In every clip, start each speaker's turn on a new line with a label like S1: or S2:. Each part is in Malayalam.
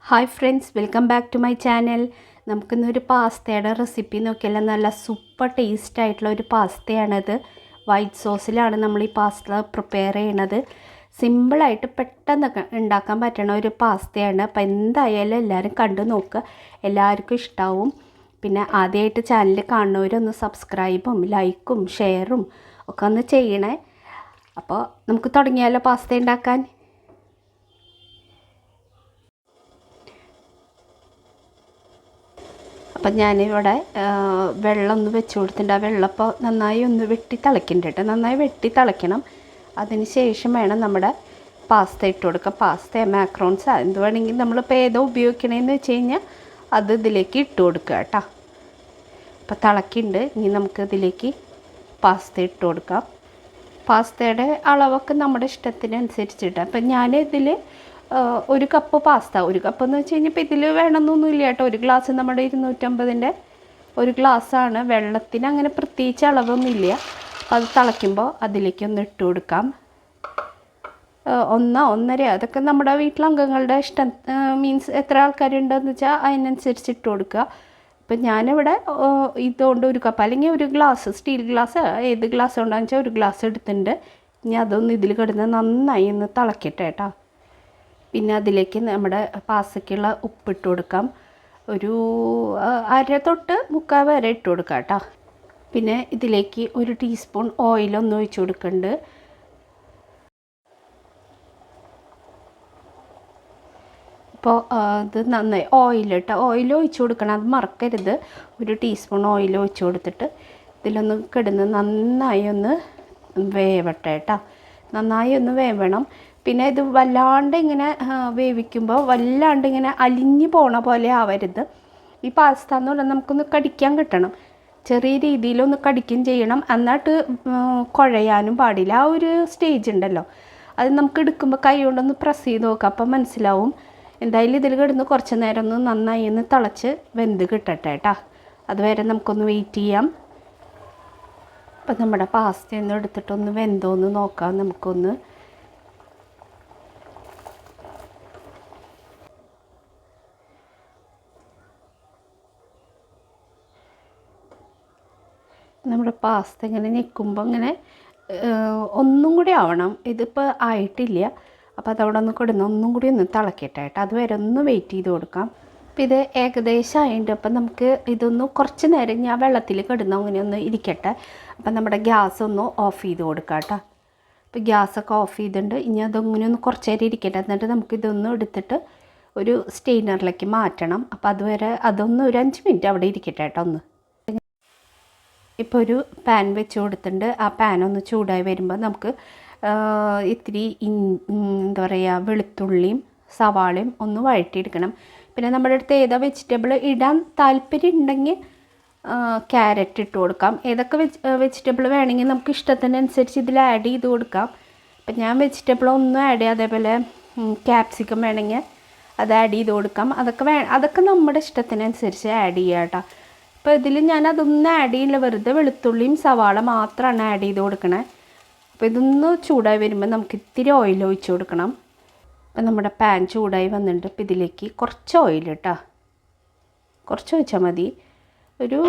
S1: Hi friends, welcome back to my channel. നമുക്കിന്നൊരു പാസ്തയുടെ റെസിപ്പി നോക്കിയാൽ നല്ല സൂപ്പർ ടേസ്റ്റ് ആയിട്ടുള്ള ഒരു പാസ്തയാണിത്. വൈറ്റ് സോസിലാണ് നമ്മൾ ഈ പാസ്ത പ്രിപ്പയർ ചെയ്യണത്. സിമ്പിളായിട്ട് പെട്ടെന്ന് ഉണ്ടാക്കാൻ പറ്റണ ഒരു പാസ്തയാണ്. അപ്പോൾ എന്തായാലും എല്ലാവരും കണ്ടു നോക്കുക, എല്ലാവർക്കും ഇഷ്ടാവും. പിന്നെ ആദ്യമായിട്ട് ചാനൽ കാണുന്നവരൊന്ന് സബ്സ്ക്രൈബും ലൈക്കും ഷെയറും ഒക്കെ ഒന്ന് ചെയ്യണേ. അപ്പോൾ നമുക്ക് തുടങ്ങിയാലോ പാസ്ത ഉണ്ടാക്കാൻ. അപ്പം ഞാനിവിടെ വെള്ളം ഒന്ന് വെച്ച് കൊടുത്തിട്ടുണ്ട്. ആ വെള്ളം ഇപ്പോൾ നന്നായി ഒന്ന് വെട്ടി തിളയ്ക്കുന്നുണ്ട് കേട്ടോ. നന്നായി വെട്ടി തിളയ്ക്കണം. അതിന് ശേഷം വേണം നമ്മുടെ പാസ്ത ഇട്ട് കൊടുക്കുക. പാസ്ത മാക്രോൺസ് എന്ത് വേണമെങ്കിൽ നമ്മളിപ്പോൾ ഏതോ ഉപയോഗിക്കണമെന്ന് വെച്ച് കഴിഞ്ഞാൽ അത് ഇതിലേക്ക് ഇട്ട് കൊടുക്കുക കേട്ടോ. അപ്പോൾ തിളയ്ക്കുന്നുണ്ട്. ഇനി നമുക്ക് ഇതിലേക്ക് പാസ്ത ഇട്ട് കൊടുക്കാം. പാസ്തയുടെ അളവൊക്കെ നമ്മുടെ ഇഷ്ടത്തിനനുസരിച്ചിട്ട്. അപ്പം ഞാനിതിൽ ഒരു കപ്പ് പാസ്ത, ഒരു കപ്പ് എന്ന് വെച്ച് കഴിഞ്ഞാൽ ഇപ്പോൾ ഇതിൽ വേണമെന്നൊന്നുമില്ല കേട്ടോ. ഒരു ഗ്ലാസ് നമ്മുടെ 250-ൻ്റെ ഒരു ഗ്ലാസ്സാണ്. വെള്ളത്തിന് അങ്ങനെ പ്രത്യേകിച്ച് അളവൊന്നുമില്ല. അപ്പോൾ അത് തിളയ്ക്കുമ്പോൾ അതിലേക്കൊന്ന് ഇട്ട് കൊടുക്കാം. ഒന്നര അതൊക്കെ നമ്മുടെ വീട്ടിലംഗങ്ങളുടെ ഇഷ്ടം, മീൻസ് എത്ര ആൾക്കാരുണ്ടെന്ന് വെച്ചാൽ അതിനനുസരിച്ച് ഇട്ട് കൊടുക്കുക. ഇപ്പം ഞാനിവിടെ ഇതുകൊണ്ട് ഒരു കപ്പ് അല്ലെങ്കിൽ ഒരു ഗ്ലാസ്, സ്റ്റീൽ ഗ്ലാസ് ഏത് ഗ്ലാസ് കൊണ്ടാണെന്ന് വെച്ചാൽ ഒരു ഗ്ലാസ് എടുത്തിട്ടുണ്ട്. ഇനി അതൊന്ന് ഇതിൽ കിടന്ന് നന്നായി ഒന്ന് തിളക്കട്ടെ കേട്ടോ. പിന്നെ അതിലേക്ക് നമ്മുടെ പാസ്തയ്ക്കുള്ള ഉപ്പിട്ട് കൊടുക്കാം. ഒരു 1/2 തൊട്ട് 3/4 വരെ ഇട്ട് കൊടുക്കാം കേട്ടോ. പിന്നെ ഇതിലേക്ക് 1 ടീസ്പൂൺ ഓയിലൊന്ന് ഒഴിച്ച് കൊടുക്കുന്നുണ്ട്. ഇപ്പോൾ ഇത് നന്നായി ഓയിൽ ഒഴിച്ച് കൊടുക്കണം, അത് മറക്കരുത്. 1 ടീസ്പൂൺ ഓയിൽ ഒഴിച്ച് കൊടുത്തിട്ട് ഇതിലൊന്ന് കിടന്ന് നന്നായി ഒന്ന് വേവട്ടെ കേട്ടോ. നന്നായി ഒന്ന് വേവണം. പിന്നെ ഇത് വല്ലാണ്ട് ഇങ്ങനെ വേവിക്കുമ്പോൾ വല്ലാണ്ട് ഇങ്ങനെ അലിഞ്ഞു പോണ പോലെ ആവരുത്. ഈ പാസ്ത എന്ന് പറഞ്ഞാൽ നമുക്കൊന്ന് കടിക്കാൻ കിട്ടണം, ചെറിയ രീതിയിലൊന്ന് കടിക്കുകയും ചെയ്യണം. എന്നിട്ട് കുഴയാനും പാടില്ല. ആ ഒരു സ്റ്റേജ് ഉണ്ടല്ലോ, അത് നമുക്ക് എടുക്കുമ്പോൾ കൈ കൊണ്ടൊന്ന് പ്രസ് ചെയ്ത് നോക്കാം, അപ്പം മനസ്സിലാവും. എന്തായാലും ഇതിൽ കിടന്ന് കുറച്ച് നേരം ഒന്ന് നന്നായി ഒന്ന് തിളച്ച് വെന്ത് കിട്ടട്ടെ കേട്ടോ. അതുവരെ നമുക്കൊന്ന് വെയിറ്റ് ചെയ്യാം. അപ്പം നമ്മുടെ പാസ്തയൊന്നും എടുത്തിട്ടൊന്ന് വെന്തോന്ന് നോക്കാം നമുക്കൊന്ന്. നമ്മുടെ പാസ്ത ഇങ്ങനെ ഞെക്കുമ്പോൾ ഇങ്ങനെ ഒന്നും കൂടി ആവണം. ഇതിപ്പോൾ ആയിട്ടില്ല. അപ്പോൾ അതവിടെ ഒന്ന് കിടന്ന് ഒന്നും കൂടി ഒന്ന് തിളക്കട്ടെ കേട്ടോ. അതുവരെ ഒന്ന് വെയിറ്റ് ചെയ്ത് കൊടുക്കാം. അപ്പോൾ ഇത് ഏകദേശം ആയിട്ടുണ്ട്. അപ്പം നമുക്ക് ഇതൊന്ന് കുറച്ച് നേരം ഞാൻ വെള്ളത്തിൽ കിടന്ന് അങ്ങനെ ഒന്ന് ഇരിക്കട്ടെ. അപ്പം നമ്മുടെ ഗ്യാസ് ഒന്ന് ഓഫ് ചെയ്ത് കൊടുക്കാം കേട്ടോ. അപ്പോൾ ഗ്യാസൊക്കെ ഓഫ് ചെയ്തിട്ടുണ്ട്. ഇനി അതങ്ങനെ ഒന്ന് കുറച്ച് നേരം ഇരിക്കട്ടെ. എന്നിട്ട് നമുക്കിതൊന്ന് എടുത്തിട്ട് ഒരു സ്റ്റെയിനറിലേക്ക് മാറ്റണം. അപ്പോൾ അതുവരെ അതൊന്ന് ഒരു 5 മിനിറ്റ് അവിടെ ഇരിക്കട്ടെ കേട്ടോ. ഒന്ന് ഇപ്പോൾ ഒരു പാൻ വെച്ച് കൊടുത്തിട്ടുണ്ട്. ആ പാൻ ഒന്ന് ചൂടായി വരുമ്പോൾ നമുക്ക് ഇത്തിരി എന്താ പറയുക, വെളുത്തുള്ളിയും സവാളയും ഒന്ന് വഴറ്റിയെടുക്കണം. പിന്നെ നമ്മുടെ അടുത്ത് ഏതാ വെജിറ്റബിൾ ഇടാൻ താല്പര്യം ഉണ്ടെങ്കിൽ ക്യാരറ്റ് ഇട്ട് കൊടുക്കാം. ഏതൊക്കെ വെജിറ്റബിൾ വേണമെങ്കിൽ നമുക്ക് ഇഷ്ടത്തിനനുസരിച്ച് ഇതിൽ ആഡ് ചെയ്ത് കൊടുക്കാം. അപ്പം ഞാൻ വെജിറ്റബിൾ ഒന്നും ആഡ് ചെയ്യാം. അതേപോലെ ക്യാപ്സിക്കം വേണമെങ്കിൽ അത് ആഡ് ചെയ്ത് കൊടുക്കാം. അതൊക്കെ നമ്മുടെ ഇഷ്ടത്തിനനുസരിച്ച് ആഡ് ചെയ്യാം കേട്ടോ. അപ്പോൾ ഇതിൽ ഞാൻ അതൊന്നും ആഡ് ചെയ്യില്ല, വെറുതെ വെളുത്തുള്ളിയും സവാള മാത്രമാണ് ആഡ് ചെയ്ത് കൊടുക്കണേ. അപ്പോൾ ഇതൊന്ന് ചൂടായി വരുമ്പോൾ നമുക്ക് ഇത്തിരി ഓയിൽ ഒഴിച്ച് കൊടുക്കണം. അപ്പോൾ നമ്മുടെ പാൻ ചൂടായി വന്നിട്ടുണ്ട്. അപ്പോൾ ഇതിലേക്ക് കുറച്ച് ഓയിൽ കേട്ടോ, കുറച്ച് ഒഴിച്ചാൽ മതി. ഒരു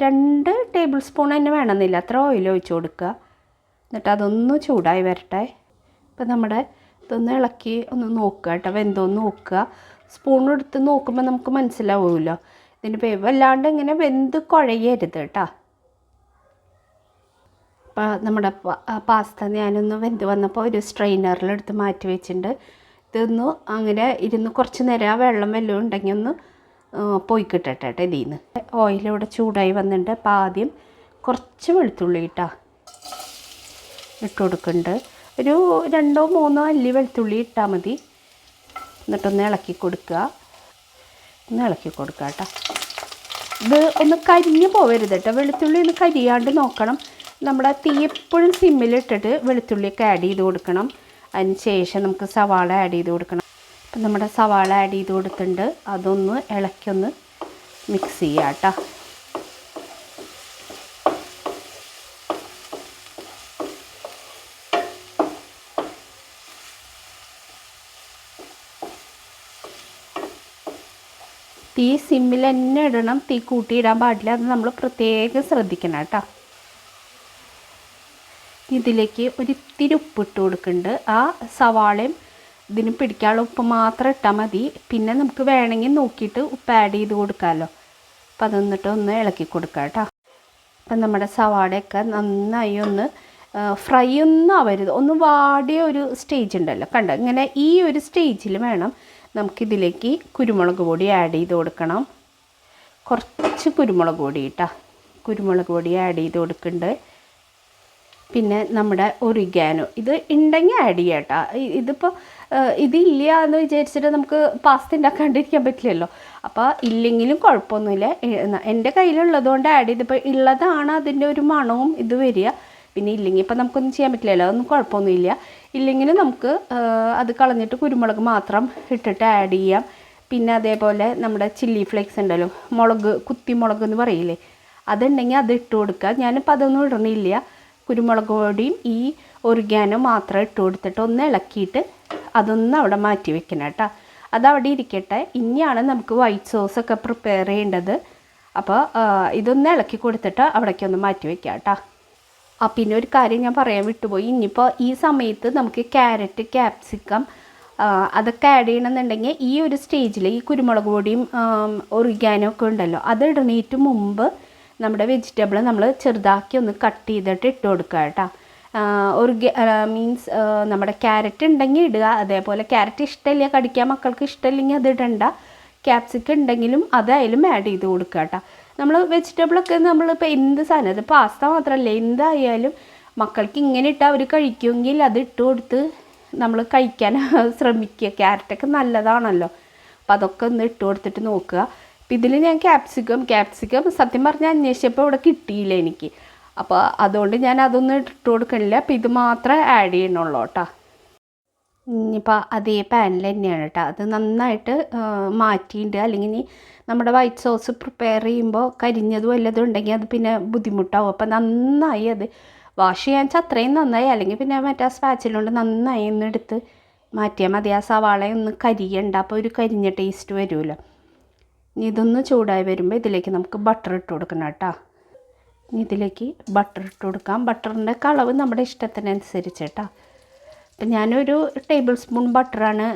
S1: 2 ടേബിൾ സ്പൂൺ തന്നെ വേണമെന്നില്ല, അത്ര ഓയിൽ ഒഴിച്ച് കൊടുക്കുക. എന്നിട്ട് അതൊന്ന് ചൂടായി വരട്ടെ. അപ്പോൾ നമ്മുടെ ഇതൊന്ന് ഇളക്കി ഒന്ന് നോക്കുക കേട്ടോ, വെന്തോന്ന് നോക്കുക. സ്പൂൺ എടുത്ത് നോക്കുമ്പോൾ നമുക്ക് മനസ്സിലാവുമല്ലോ ഇതിൻ്റെ വേവ്. അല്ലാണ്ട് ഇങ്ങനെ വെന്ത് കുഴയരുത് കേട്ടോ. അപ്പോൾ നമ്മുടെ പാസ്ത ഞാനൊന്ന് വെന്ത് വന്നപ്പോൾ ഒരു സ്ട്രെയിനറിലെടുത്ത് മാറ്റി വെച്ചിട്ടുണ്ട്. ഇതൊന്ന് അങ്ങനെ ഇരുന്ന് കുറച്ച് നേരം ആ വെള്ളം വല്ലതും ഉണ്ടെങ്കിൽ ഒന്ന് പോയി കിട്ടട്ടെ കേട്ടോ ഇതിൽ നിന്ന്. ഓയിലിവിടെ ചൂടായി വന്നിട്ടുണ്ട്. അപ്പോൾ ആദ്യം കുറച്ച് വെളുത്തുള്ളി ഇട്ട് കൊടുക്കുന്നുണ്ട്. ഒരു 2-3 അല്ലി വെളുത്തുള്ളി ഇട്ടാൽ മതി. എന്നിട്ടൊന്ന് ഇളക്കി കൊടുക്കുക കേട്ടോ. ഇത് ഒന്ന് കരിഞ്ഞ് പോവരുത് കേട്ടോ. വെളുത്തുള്ളി ഒന്ന് കരിയാണ്ട് നോക്കണം. നമ്മുടെ തീ എപ്പോഴും സിമ്മിലിട്ടിട്ട് വെളുത്തുള്ളിയൊക്കെ ആഡ് ചെയ്ത് കൊടുക്കണം. അതിന് ശേഷം നമുക്ക് സവാള ആഡ് ചെയ്ത് കൊടുക്കണം. അപ്പം നമ്മുടെ സവാള ആഡ് ചെയ്ത് കൊടുത്തിട്ടുണ്ട്. അതൊന്ന് ഇളക്കി മിക്സ് ചെയ്യാം കേട്ടോ. തീ സിമ്മിൽ തന്നെ ഇടണം, തീ കൂട്ടിയിടാൻ പാടില്ല. അത് നമ്മൾ പ്രത്യേകം ശ്രദ്ധിക്കണം കേട്ടോ. ഇതിലേക്ക് ഒരിത്തിരി ഉപ്പിട്ട് കൊടുക്കുന്നുണ്ട്. ആ സവാളയും ഇതിന് പിടിക്കാനുള്ള ഉപ്പ് മാത്രം ഇട്ടാൽ മതി. പിന്നെ നമുക്ക് വേണമെങ്കിൽ നോക്കിയിട്ട് ഉപ്പ് ആഡ് ചെയ്ത് കൊടുക്കാമല്ലോ. അപ്പം അതൊന്നിട്ട് ഒന്ന് ഇളക്കി കൊടുക്കാം കേട്ടോ. അപ്പം നമ്മുടെ സവാളയൊക്കെ നന്നായി ഒന്ന് ഫ്രൈ ഒന്നും ആവരുത്, ഒന്ന് വാടിയ ഒരു സ്റ്റേജ് ഉണ്ടല്ലോ, കണ്ടോ? ഇങ്ങനെ ഈ ഒരു സ്റ്റേജിൽ വേണം നമുക്കിതിലേക്ക് കുരുമുളക് പൊടി ആഡ് ചെയ്ത് കൊടുക്കണം. കുറച്ച് കുരുമുളക് പൊടി കേട്ടോ, കുരുമുളക് പൊടി ആഡ് ചെയ്ത് കൊടുക്കുന്നുണ്ട്. പിന്നെ നമ്മുടെ ഒറിഗാനോ ഇത് ഉണ്ടെങ്കിൽ ആഡ് ചെയ്യാം കേട്ടോ. ഇതിപ്പോൾ ഇതില്ല എന്ന് വിചാരിച്ചിട്ട് നമുക്ക് പാസ്ത ഉണ്ടാക്കാണ്ടിരിക്കാൻ പറ്റില്ലല്ലോ. അപ്പോൾ ഇല്ലെങ്കിലും കുഴപ്പമൊന്നുമില്ല. എൻ്റെ കയ്യിലുള്ളത് കൊണ്ട് ആഡ് ചെയ്തപ്പോൾ ഉള്ളതാണ് അതിൻ്റെ ഒരു മണവും ഇത് വരിക. പിന്നെ ഇല്ലെങ്കിൽ ഇപ്പം നമുക്കൊന്നും ചെയ്യാൻ പറ്റില്ലല്ലോ, അതൊന്നും കുഴപ്പമൊന്നുമില്ല. ഇല്ലെങ്കിൽ നമുക്ക് അത് കളഞ്ഞിട്ട് കുരുമുളക് മാത്രം ഇട്ടിട്ട് ആഡ് ചെയ്യാം. പിന്നെ അതേപോലെ നമ്മുടെ ചില്ലി ഫ്ലേക്സ് ഉണ്ടല്ലോ, മുളക്, കുത്തിമുളക് എന്ന് പറയില്ലേ, അതുണ്ടെങ്കിൽ അത് ഇട്ട് കൊടുക്കുക. ഞാനിപ്പോൾ അതൊന്നും ഇടണില്ല. കുരുമുളക് പൊടിയും ഈ ഒറിഗാനോ മാത്രം ഇട്ട് കൊടുത്തിട്ട് ഒന്ന് ഇളക്കിയിട്ട് അതൊന്ന് അവിടെ മാറ്റി വെക്കണം കേട്ടോ. അതവിടെ ഇരിക്കട്ടെ. ഇനിയാണ് നമുക്ക് വൈറ്റ് സോസൊക്കെ പ്രിപ്പയർ ചെയ്യേണ്ടത്. അപ്പോൾ ഇതൊന്ന് ഇളക്കി കൊടുത്തിട്ട് അവിടേക്കൊന്ന് മാറ്റി വെക്കാം കേട്ടോ. പിന്നെ ഒരു കാര്യം ഞാൻ പറയാൻ വിട്ടുപോയി. ഇനിയിപ്പോൾ ഈ സമയത്ത് നമുക്ക് ക്യാരറ്റ്, ക്യാപ്സിക്കം അതൊക്കെ ആഡ് ചെയ്യണമെന്നുണ്ടെങ്കിൽ ഈ ഒരു സ്റ്റേജിൽ ഈ കുരുമുളക് പൊടിയും ഒറിഗാനോ ഒക്കെ ഉണ്ടല്ലോ, അത് ഇടണേറ്റ് മുമ്പ് നമ്മുടെ വെജിറ്റബിൾ നമ്മൾ ചെറുതാക്കി ഒന്ന് കട്ട് ചെയ്തിട്ട് ഇട്ട് കൊടുക്കുക കേട്ടോ. മീൻസ് നമ്മുടെ ക്യാരറ്റ് ഉണ്ടെങ്കിൽ ഇടുക. അതേപോലെ ക്യാരറ്റ് ഇഷ്ടമില്ല, കടിക്കാൻ മക്കൾക്ക് ഇഷ്ടമില്ലെങ്കിൽ അത് ഇടണ്ട. ക്യാപ്സിക്കം ഉണ്ടെങ്കിലും അതായാലും ആഡ് ചെയ്ത് കൊടുക്കുക കേട്ടോ. നമ്മൾ വെജിറ്റബിളൊക്കെ നമ്മളിപ്പോൾ എന്ത് സാധനം, അത് പാസ്ത മാത്രമല്ല എന്തായാലും മക്കൾക്ക് ഇങ്ങനെ ഇട്ടാൽ അവർ കഴിക്കുമെങ്കിൽ അത് ഇട്ട് കൊടുത്ത് നമ്മൾ കഴിക്കാൻ ശ്രമിക്കുക. ക്യാരറ്റൊക്കെ നല്ലതാണല്ലോ. അപ്പോൾ അതൊക്കെ ഒന്ന് ഇട്ട് കൊടുത്തിട്ട് നോക്കുക. അപ്പോൾ ഇതിൽ ഞാൻ ക്യാപ്സിക്കം സത്യം പറഞ്ഞാൽ അന്വേഷിച്ചപ്പോൾ ഇവിടെ കിട്ടിയില്ല എനിക്ക്. അപ്പോൾ അതുകൊണ്ട് ഞാൻ അതൊന്നും ഇട്ട് കൊടുക്കണില്ല. അപ്പോൾ ഇത് മാത്രമേ ആഡ് ചെയ്യണുള്ളൂ കേട്ടോ. ഇനിയിപ്പോൾ അതേ പാനിൽ തന്നെയാണ് കേട്ടോ. അത് നന്നായിട്ട് മാറ്റിയിട്ട്, അല്ലെങ്കിൽ നമ്മുടെ വൈറ്റ് സോസ് പ്രിപ്പയർ ചെയ്യുമ്പോൾ കരിഞ്ഞതും വല്ലതും ഉണ്ടെങ്കിൽ അത് പിന്നെ ബുദ്ധിമുട്ടാവും. അപ്പോൾ നന്നായി അത് വാഷ് ചെയ്യാൻ വെച്ചാൽ അത്രയും നന്നായി, അല്ലെങ്കിൽ പിന്നെ മറ്റേ സ്പാച്ചിലുകൊണ്ട് നന്നായി ഒന്ന് എടുത്ത് മാറ്റിയാൽ മതി. ആ സവാളയൊന്ന് കരിയണ്ട, അപ്പോൾ ഒരു കരിഞ്ഞ ടേസ്റ്റ് വരുമല്ലോ. ഇനി ഇതൊന്ന് ചൂടായി വരുമ്പോൾ ഇതിലേക്ക് നമുക്ക് ബട്ടർ ഇട്ട് കൊടുക്കണം കേട്ടോ. ഇനി ഇതിലേക്ക് ബട്ടർ ഇട്ട് കൊടുക്കാം. ബട്ടറിൻ്റെ അളവ് നമ്മുടെ ഇഷ്ടത്തിനനുസരിച്ച് കേട്ടോ. അപ്പം ഞാനൊരു ടേബിൾ സ്പൂൺ ബട്ടറാണ്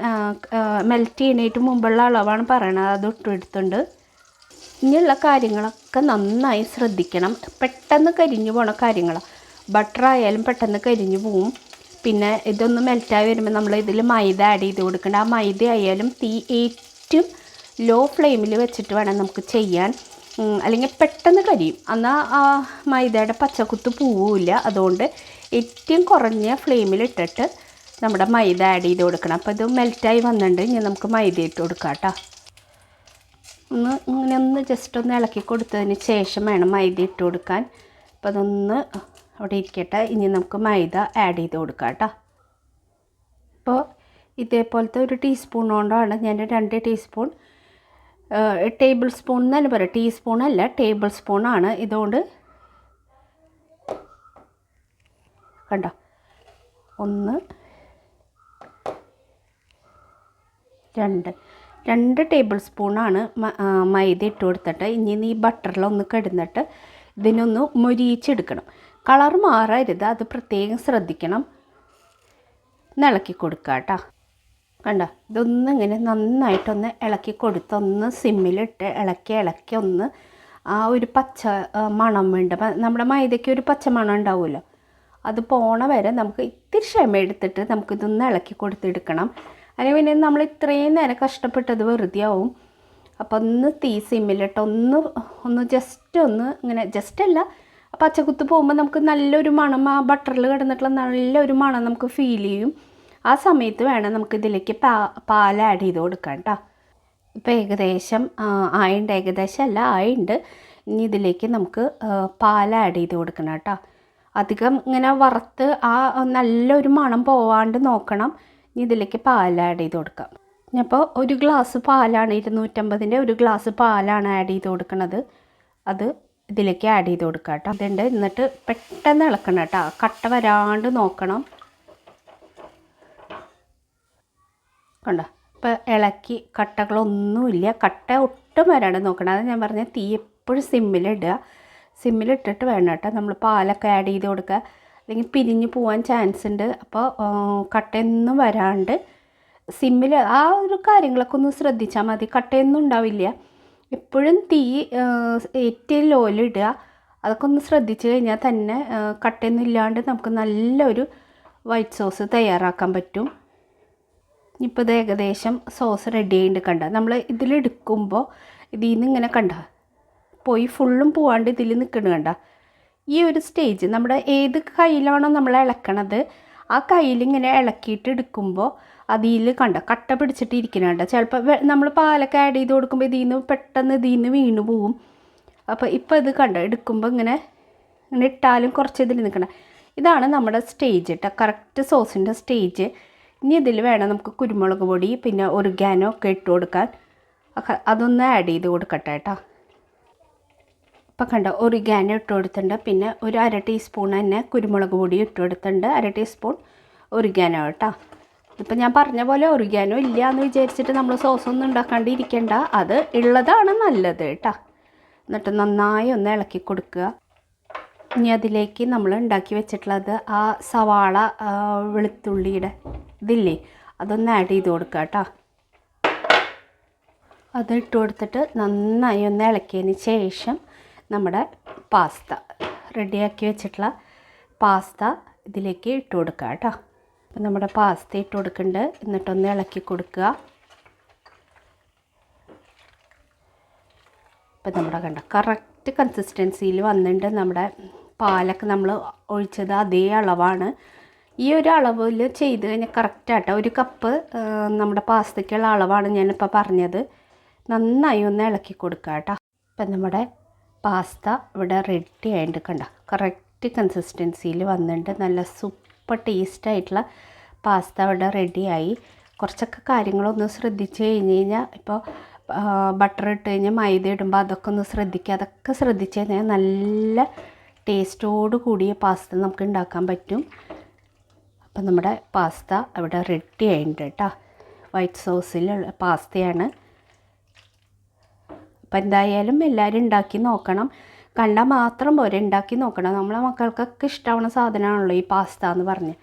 S1: മെൽറ്റ് ചെയ്യുന്നതിന് മുമ്പുള്ള അളവാണ് പറയണത്, അത് ഇട്ടെടുത്തുണ്ട്. ഇനിയുള്ള കാര്യങ്ങളൊക്കെ നന്നായി ശ്രദ്ധിക്കണം. പെട്ടെന്ന് കരിഞ്ഞു പോണ കാര്യങ്ങളാണ്. ബട്ടറായാലും പെട്ടെന്ന് കരിഞ്ഞു പോവും. പിന്നെ ഇതൊന്ന് മെൽറ്റായി വരുമ്പോൾ നമ്മൾ ഇതിൽ മൈദ ആഡ് ചെയ്ത് കൊടുക്കേണ്ട. ആ മൈദ ആയാലും തീ ഏറ്റവും ലോ ഫ്ലെയിമിൽ വെച്ചിട്ട് വേണം നമുക്ക് ചെയ്യാൻ, അല്ലെങ്കിൽ പെട്ടെന്ന് കരിയും. എന്നാൽ ആ മൈദയുടെ പച്ചക്കുത്ത് പോവില്ല. അതുകൊണ്ട് ഏറ്റവും കുറഞ്ഞ ഫ്ലെയിമിലിട്ടിട്ട് നമ്മുടെ മൈദ ആഡ് ചെയ്ത് കൊടുക്കണം. അപ്പോൾ ഇത് മെൽറ്റായി വന്നിട്ടുണ്ട്. ഇനി നമുക്ക് മൈദ ഇട്ട് കൊടുക്കാം കേട്ടോ. ഇങ്ങനെ ജസ്റ്റ് ഒന്ന് ഇളക്കി കൊടുത്തതിന് ശേഷം വേണം മൈദ ഇട്ട് കൊടുക്കാൻ. അപ്പോൾ അതൊന്ന് അവിടെ ഇരിക്കട്ടെ. ഇനി നമുക്ക് മൈദ ആഡ് ചെയ്ത് കൊടുക്കാം കേട്ടോ. അപ്പോൾ ഇതേപോലത്തെ ഒരു ടീസ്പൂൺ കൊണ്ടാണ് ഞാൻ 2 ടീസ്പൂൺ, ടേബിൾ സ്പൂൺ എന്നല്ല പറയാം, ടീസ്പൂണല്ല ടേബിൾ സ്പൂണാണ്. ഇതുകൊണ്ട് കണ്ടോ, 1 2 ടേബിൾ സ്പൂണാണ് മൈദ ഇട്ട് കൊടുത്തിട്ട് ഇനി ഈ ബട്ടറിലൊന്ന് കിടന്നിട്ട് ഇതിനൊന്ന് മൊരിയിച്ചെടുക്കണം. കളർ മാറരുത്, അത് പ്രത്യേകം ശ്രദ്ധിക്കണം. ഇളക്കി കൊടുക്കുക കേട്ടോ. കണ്ടോ, ഇതൊന്നും ഇങ്ങനെ നന്നായിട്ടൊന്ന് ഇളക്കി കൊടുത്തൊന്ന് സിമ്മിലിട്ട് ഇളക്കി ഒന്ന് ആ ഒരു പച്ച മണം വേണ്ട, നമ്മുടെ മൈദയ്ക്ക് ഒരു പച്ച മണം ഉണ്ടാവുമല്ലോ, അത് പോണ വരെ നമുക്ക് ഇത്തിരി ക്ഷമ എടുത്തിട്ട് നമുക്കിതൊന്ന് ഇളക്കി കൊടുത്തെടുക്കണം. അല്ലെങ്കിൽ പിന്നെ നമ്മൾ ഇത്രയും നേരം കഷ്ടപ്പെട്ടത് വെറുതെ ആവും. അപ്പോൾ ഒന്ന് തീ സിമ്മിലിട്ട് ഒന്ന് ജസ്റ്റ് ഒന്ന് ഇങ്ങനെ, ജസ്റ്റ് അല്ല, പച്ചക്കുത്ത് പോകുമ്പോൾ നമുക്ക് നല്ലൊരു മണം, ആ ബട്ടറിൽ കിടന്നിട്ടുള്ള നല്ലൊരു മണം നമുക്ക് ഫീൽ ചെയ്യും. ആ സമയത്ത് വേണം നമുക്കിതിലേക്ക് പാൽ ആഡ് ചെയ്ത് കൊടുക്കാം കേട്ടോ. ഇപ്പോൾ ഏകദേശം ആയിണ്ട്, ഏകദേശം അല്ല ആയിണ്ട്. ഇനി ഇതിലേക്ക് നമുക്ക് പാൽ ആഡ് ചെയ്ത് കൊടുക്കണം കേട്ടോ. അധികം ഇങ്ങനെ വറുത്ത് ആ നല്ലൊരു മണം പോവാണ്ട് നോക്കണം. ഇനി ഇതിലേക്ക് പാൽ ആഡ് ചെയ്ത് കൊടുക്കാം. അപ്പോൾ 1 ഗ്ലാസ് പാലാണ്, 250ൻ്റെ 1 ഗ്ലാസ് പാലാണ് ആഡ് ചെയ്ത് കൊടുക്കുന്നത്. അത് ഇതിലേക്ക് ആഡ് ചെയ്ത് കൊടുക്കാം കേട്ടോ. അതുണ്ട്, എന്നിട്ട് പെട്ടെന്ന് ഇളക്കണം കേട്ടോ, കട്ട വരാണ്ട് നോക്കണം. കണ്ടോ, ഇപ്പോൾ ഇളക്കി കട്ടകളൊന്നുമില്ല, കട്ട ഒട്ടും ഒട്ടും വരാണ്ട് നോക്കണം. അത് ഞാൻ പറഞ്ഞ തീ എപ്പോഴും സിമ്മിലിടുക. സിമ്മിലിട്ടിട്ട് വേണം കേട്ടോ നമ്മൾ പാലൊക്കെ ആഡ് ചെയ്ത് കൊടുക്കുക, അല്ലെങ്കിൽ പിരിഞ്ഞ് പോകാൻ ചാൻസ് ഉണ്ട്. അപ്പോൾ കട്ടയൊന്നും വരാണ്ട് സിമ്മിൽ ആ ഒരു കാര്യങ്ങളൊക്കെ ഒന്ന് ശ്രദ്ധിച്ചാൽ മതി. കട്ടയൊന്നും ഉണ്ടാവില്ല. എപ്പോഴും തീ ഏറ്റവും ലോയിലിടുക. അതൊക്കെ ഒന്ന് ശ്രദ്ധിച്ച് കഴിഞ്ഞാൽ തന്നെ കട്ടയൊന്നും ഇല്ലാണ്ട് നമുക്ക് നല്ലൊരു വൈറ്റ് സോസ് തയ്യാറാക്കാൻ പറ്റും. ഇപ്പോൾ ഇത് ഏകദേശം സോസ് റെഡി ആയിട്ട് കണ്ട നമ്മൾ ഇതിലെടുക്കുമ്പോൾ ഇതിൽ നിന്ന് ഇങ്ങനെ കണ്ട പോയി ഫുള്ളും പോവാണ്ട് ഇതിൽ നിൽക്കണം കണ്ട. ഈ ഒരു സ്റ്റേജ് നമ്മുടെ ഏത് കയ്യിലാണോ നമ്മൾ ഇളക്കണത് ആ കയ്യിലിങ്ങനെ ഇളക്കിയിട്ട് എടുക്കുമ്പോൾ അതിൽ കണ്ട കട്ട പിടിച്ചിട്ട് ഇരിക്കണുണ്ട്. ചിലപ്പോൾ നമ്മൾ പാലൊക്കെ ആഡ് ചെയ്ത് കൊടുക്കുമ്പോൾ ഇതിൽ നിന്ന് പെട്ടെന്ന് ഇതിൽ നിന്ന് വീണ് പോവും. അപ്പോൾ ഇപ്പോൾ ഇത് കണ്ട എടുക്കുമ്പോൾ ഇങ്ങനെ ഇട്ടാലും കുറച്ച് ഇതിൽ നിൽക്കണം. ഇതാണ് നമ്മുടെ സ്റ്റേജ് കേട്ടോ, കറക്റ്റ് സോസിൻ്റെ സ്റ്റേജ്. ഇനി ഇതിൽ വേണം നമുക്ക് കുരുമുളക് പൊടി പിന്നെ ഒറിഗാനോ ഒക്കെ ഇട്ട് കൊടുക്കാൻ. അതൊന്ന് ആഡ് ചെയ്ത് കൊടുക്കട്ടെ കേട്ടോ. ഇപ്പം കണ്ടോ ഒറിഗാനോ ഇട്ട് കൊടുത്തിട്ടുണ്ട്. പിന്നെ ഒരു 1/2 ടീസ്പൂൺ തന്നെ കുരുമുളക് പൊടി ഇട്ട് കൊടുത്തിട്ടുണ്ട്. 1/2 ടീസ്പൂൺ ഒറിഗാനോ കേട്ടോ. ഇപ്പം ഞാൻ പറഞ്ഞ പോലെ ഒറിഗാനോ ഇല്ല എന്ന് വിചാരിച്ചിട്ട് നമ്മൾ സോസൊന്നും ഉണ്ടാക്കാണ്ടിരിക്കേണ്ട, അത് ഉള്ളതാണ് നല്ലത് കേട്ടോ. എന്നിട്ട് നന്നായി ഒന്ന് ഇളക്കി കൊടുക്കുക. ഇനി അതിലേക്ക് നമ്മൾ ഉണ്ടാക്കി വെച്ചിട്ടുള്ളത് ആ സവാള വെളുത്തുള്ളിയുടെ ഇതില്ലേ അതൊന്ന് ആഡ് ചെയ്ത് കൊടുക്കുക കേട്ടോ. അത് ഇട്ട് കൊടുത്തിട്ട് നന്നായി ഒന്ന് ഇളക്കിയതിന് ശേഷം നമ്മുടെ പാസ്ത റെഡിയാക്കി വെച്ചിട്ടുള്ള പാസ്ത ഇതിലേക്ക് ഇട്ട് കൊടുക്കുക കേട്ടോ. അപ്പം നമ്മുടെ പാസ്ത ഇട്ട് കൊടുക്കുന്നുണ്ട്. എന്നിട്ടൊന്ന് ഇളക്കി കൊടുക്കുക. ഇപ്പം നമ്മുടെ കണ്ട കറക്റ്റ് കൺസിസ്റ്റൻസിയിൽ വന്നിട്ടുണ്ട്. നമ്മുടെ പാലൊക്കെ നമ്മൾ ഒഴിച്ചത് അതേ അളവാണ്. ഈ ഒരു അളവിൽ ചെയ്ത് കഴിഞ്ഞാൽ കറക്റ്റാട്ടോ. 1 കപ്പ് നമ്മുടെ പാസ്തയ്ക്കുള്ള അളവാണ് ഞാനിപ്പോൾ പറഞ്ഞത്. നന്നായി ഒന്ന് ഇളക്കി കൊടുക്കുക കേട്ടോ. ഇപ്പം നമ്മുടെ പാസ്ത ഇവിടെ റെഡി ആയിട്ട് കണ്ട കറക്റ്റ് കൺസിസ്റ്റൻസിയിൽ വന്നിട്ട് നല്ല സൂപ്പർ ടേസ്റ്റായിട്ടുള്ള പാസ്ത ഇവിടെ റെഡിയായി. കുറച്ചൊക്കെ കാര്യങ്ങളൊന്ന് ശ്രദ്ധിച്ച് കഴിഞ്ഞ് കഴിഞ്ഞാൽ ഇപ്പോൾ ബട്ടർ ഇട്ട് കഴിഞ്ഞാൽ മൈദ ഇടുമ്പോൾ അതൊക്കെ ഒന്ന് ശ്രദ്ധിക്കുക. അതൊക്കെ ശ്രദ്ധിച്ച് കഴിഞ്ഞാൽ നല്ല ടേസ്റ്റോട് കൂടിയ പാസ്ത നമുക്ക് ഉണ്ടാക്കാൻ പറ്റും. അപ്പം നമ്മുടെ പാസ്ത ഇവിടെ റെഡി ആയിട്ടുണ്ട് കേട്ടോ. വൈറ്റ് സോസിലുള്ള പാസ്തയാണ്. അപ്പം എന്തായാലും എല്ലാവരും ഉണ്ടാക്കി നോക്കണം. കണ്ടാൽ മാത്രം പോരെ, ഉണ്ടാക്കി നോക്കണം. നമ്മളെ മക്കൾക്കൊക്കെ ഇഷ്ടമാവുന്ന സാധനമാണല്ലോ ഈ പാസ്ത എന്ന് പറഞ്ഞ്.